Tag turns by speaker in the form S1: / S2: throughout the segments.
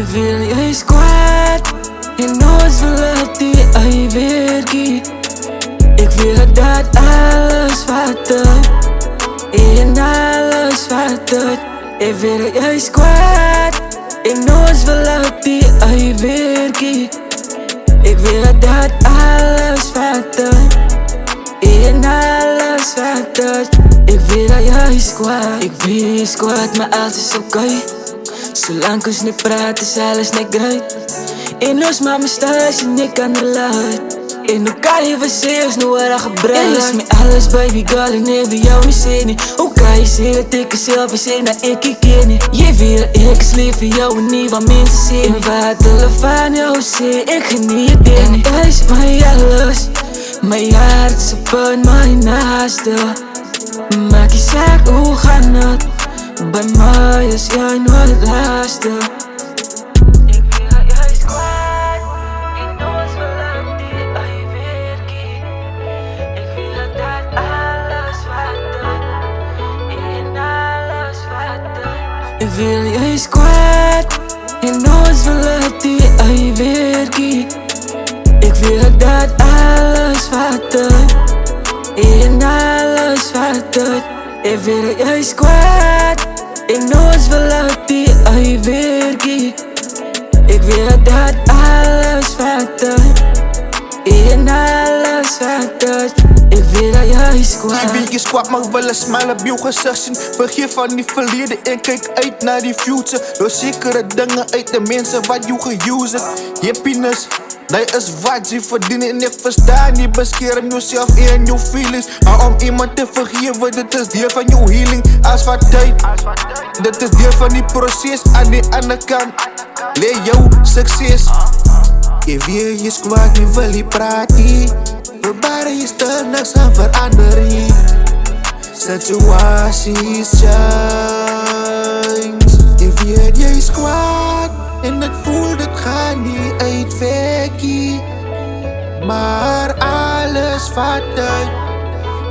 S1: Ik wil jij is kwaad en nooit verlaat die ei werkie. Ik wil dat alles vertelt en alles vertelt. Ik wil jij is kwaad en nooit verlaat die ei werkie. Ik wil dat alles vertelt en alles vertelt. Ik wil dat jij is kwaad. Ik weet kwaad, maar alles is oké. Zolang ons niet praat is alles niet great. En ons mama staat en ik kan er laat. En hoe kan je verzeild, nu waar gebruikt. En is me alles baby girl en even jou niet zien. Hoe kan je zien dat ik er zelf is en dat ik je ken niet. Je wil ik is lief voor jou en niet wat mensen zien. En wat de van jou zie, ik geniet het niet. En is mijn alles, mijn hart is op mijn naaste. Maak je zaak, hoe gaat het? Bij mij is jij nooit het laatste. Ik wil dat jij is kwaad en nooit verlaat die ei werkie. Ik wil dat alles vertelt en alles vertelt. Ik wil dat jij is kwaad en nooit verlaat die ei werkie. Ik wil dat alles vertelt en alles vertelt. Ik wil dat jij is kwaad en nooit verlaat die ei werkie. Ik wil dat alles vertelt en alles vertelt. Ik wil dat jij is kwaad.
S2: Je weet je is kwaad, maar wel een smile op je gezicht zien. Vergeet van die verleden en kijk uit naar die future. Door zekere dingen uit de mensen wat je geuse. Happiness, dat is wat je verdient en ik verstaan. Je beschermt jezelf en je feelings. Maar om iemand te vergeven, dit is deel van je healing. Als wat tijd, dit is deel van die proces. Aan de andere kant, leer jou succes. Je weet je is kwaad, je wil niet praten. Proberen je er niks aan veranderen. Situaties change. Je weet je is kwaad en het voelt het gaat niet uitwerken. Maar alles vertelt,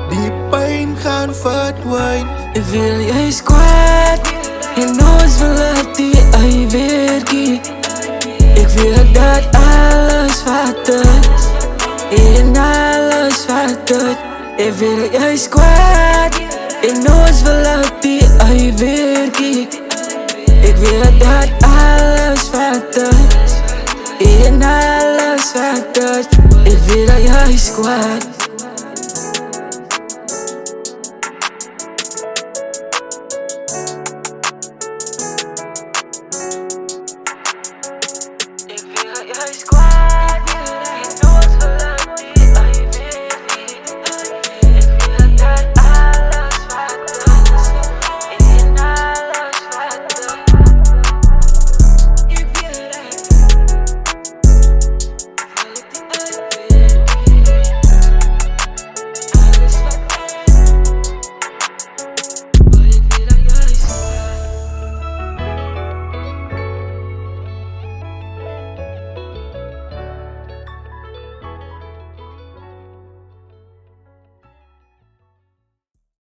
S2: die pijn gaan verdwijnen.
S1: Ik wil jij is kwaad en nooit verlaat die ei werkie. Ik wil dat alles vertelt en alles vertelt. Ik wil dat jij is kwaad en nooit verlaat die ei werkie. Ik wil dat alles vertelt en alles vertelt. Ik wil dat jij is kwaad.